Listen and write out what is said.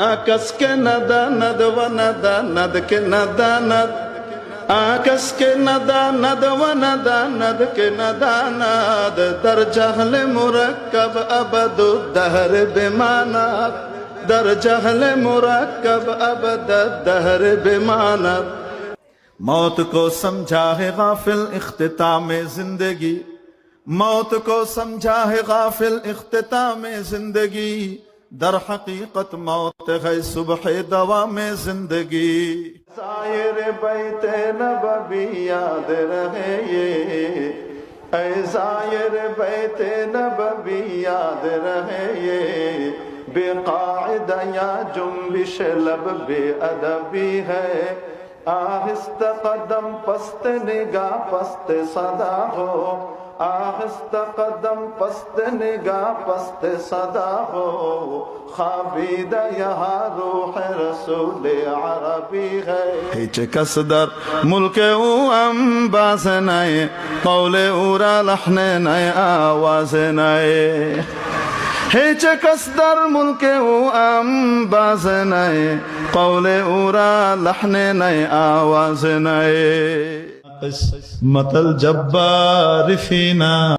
آکس کے نداند و نداند کے نداند آکس کے نداند و نداند کے نداند در جہل مرکب ابد الدہر بماند در جہل مرکب ابد الدہر بماند موت کو سمجھا ہے غافل اختتام زندگی موت کو سمجھا ہے غافل اختتام زندگی در حقیقت موت ہے صبح دوام زندگی زائر بیت نبوی یاد رہے یہ اے زائر بیت نبوی یاد رہے یہ بے قاعدہ یا جنبش لب بے ادبی ہے آہستہ قدم پست نگاہ پست صدا ہو آہستہ قدم پست نگاہ پست صدا ہو خوابیدہ یہاں روح رسول عربی ہے ہیچ کس در ملک او انباز نئے قول او را لحن نئے آواز نئے ہیچ کس در ملک او انباز نئے قول او را لحن نئے آواز نئے قسمت الجبار فینا